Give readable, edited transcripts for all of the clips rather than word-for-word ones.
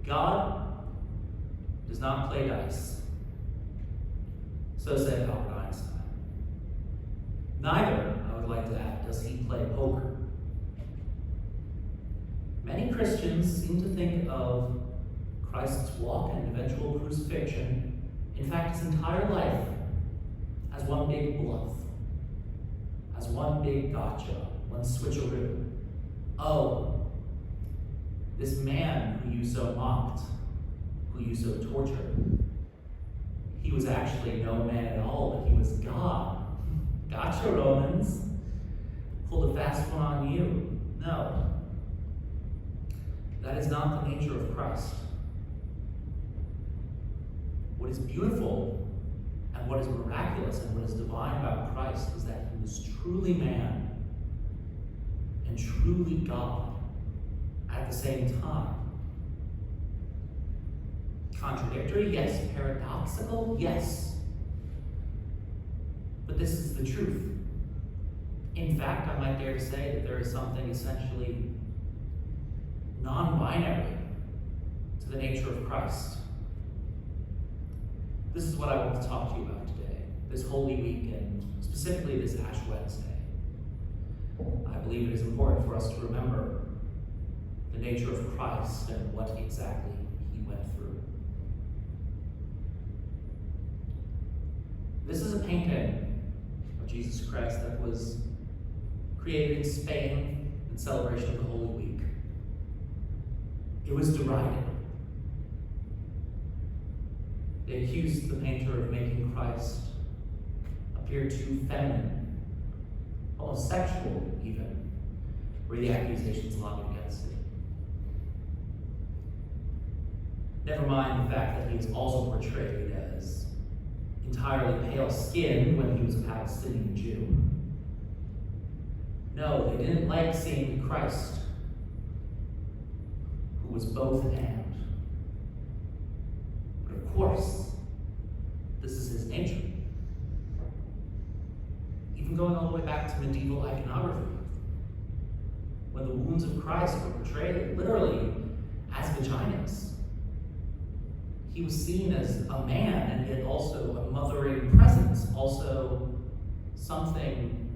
God does not play dice. So said Albert Einstein. Neither, I would like to add, does he play poker. Many Christians seem to think of Christ's walk and eventual crucifixion, in fact his entire life, as one big bluff, as one big gotcha, one switcheroo. Oh, this man who you so mocked, who you so tortured, he was actually no man at all, but he was God. Gotcha, Romans. Pulled a fast one on you. No. That is not the nature of Christ. What is beautiful and what is miraculous and what is divine about Christ is that he was truly man and truly God at the same time. Contradictory? Yes. Paradoxical? Yes. But this is the truth. In fact, I might dare to say that there is something essentially non-binary to the nature of Christ. This is what I want to talk to you about today, this Holy Week, and specifically this Ash Wednesday. I believe it is important for us to remember the nature of Christ and what exactly he went through. This is a painting of Jesus Christ that was created in Spain in celebration of the Holy Week. It was derided. They accused the painter of making Christ appear too feminine, almost sexual even, were the accusations leveled against it. Never mind the fact that he was also portrayed as entirely pale-skinned when he was a Palestinian Jew. No, they didn't like seeing Christ, who was both and. But of course, this is his nature. Even going all the way back to medieval iconography, when the wounds of Christ were portrayed literally as vaginas. He was seen as a man, and yet also a mothering presence, also something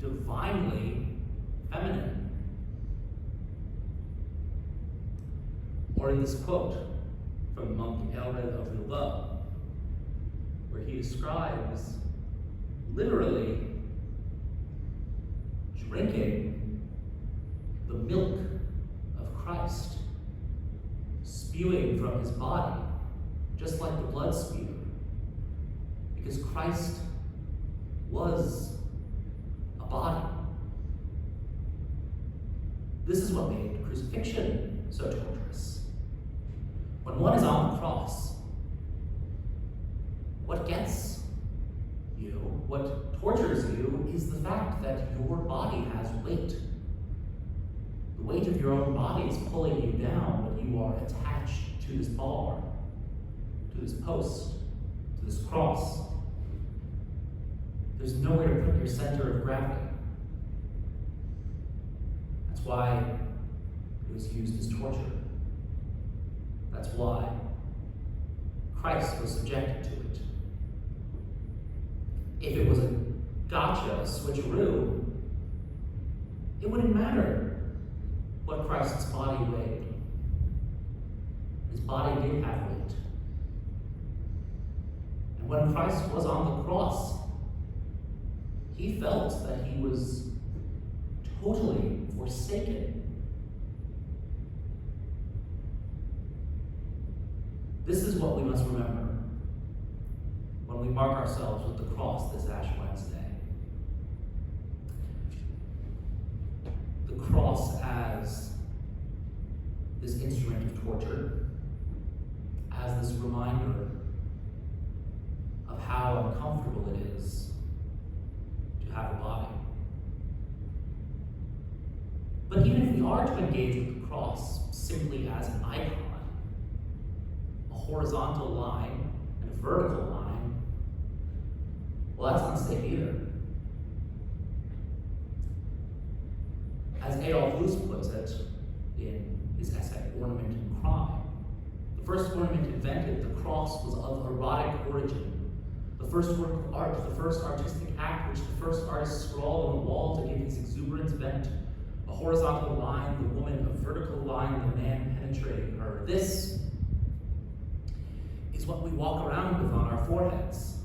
divinely feminine. Or in this quote from monk Elred of Roubaix, where he describes literally drinking the milk of Christ, spewing from his body, just like the blood spewer, because Christ was a body. This is what made crucifixion so torturous. When one is on the cross, what gets you, what tortures you, is the fact that your body has weight. The weight of your own body is pulling you down, but you are attached to this bar, to this post, to this cross. There's nowhere to put your center of gravity. That's why it was used as torture. That's why Christ was subjected to it. If it was a gotcha, a switcheroo, it wouldn't matter what Christ's body weighed. His body did have weight. And when Christ was on the cross, he felt that he was totally forsaken. This is what we must remember when we mark ourselves with the cross this Ash Wednesday. The cross as this instrument of torture, as this reminder of how uncomfortable it is to have a body. But even if we are to engage with the cross simply as an icon, a horizontal line and a vertical line, well, that's not safe either. As Adolf Loos puts it in his essay, Ornament and Crime, first ornament invented, the cross was of erotic origin. The first work of art, the first artistic act which the first artist scrawled on the wall to give his exuberance vent. A horizontal line, the woman, a vertical line, the man penetrating her. This is what we walk around with on our foreheads.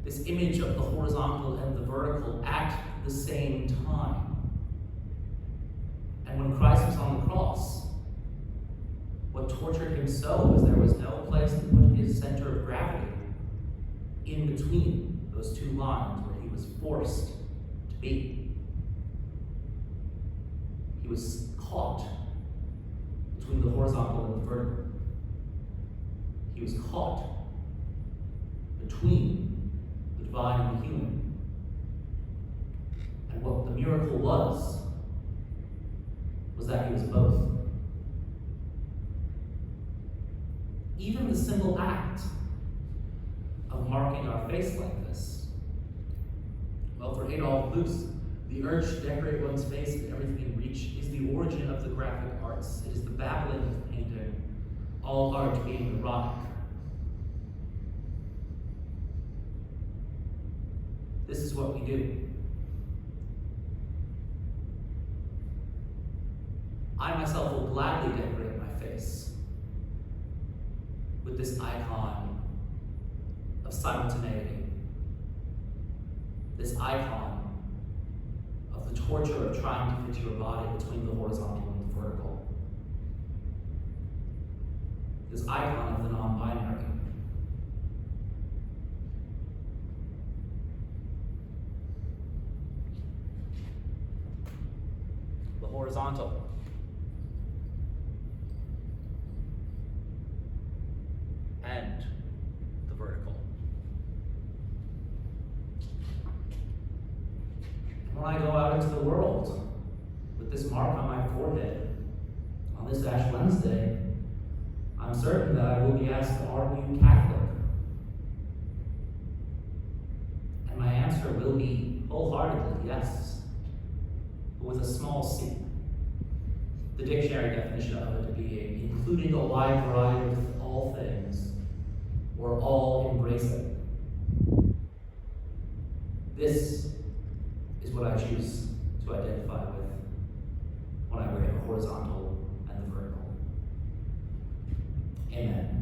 This image of the horizontal and the vertical at the same time. And when Christ was on the cross, what tortured him so was there was no place to put his center of gravity in between those two lines where he was forced to be. He was caught between the horizontal and the vertical. He was caught between the divine and the human. And what the miracle was that he was both. Even the simple act of marking our face like this, well, for Adolf Loos, the urge to decorate one's face with everything in reach is the origin of the graphic arts. It is the babbling of painting, all art being erotic. This is what we do. I myself will gladly decorate my face with this icon of simultaneity, this icon of the torture of trying to fit your body between the horizontal and the vertical, this icon of the non-binary. The horizontal. And the vertical. When I go out into the world with this mark on my forehead on this Ash Wednesday, I'm certain that I will be asked, "Are you Catholic?" And my answer will be wholeheartedly yes, but with a small c. The dictionary definition of it being including a wide variety of all things, or all embracing. This is what I choose to identify with when I wear the horizontal and the vertical. Amen.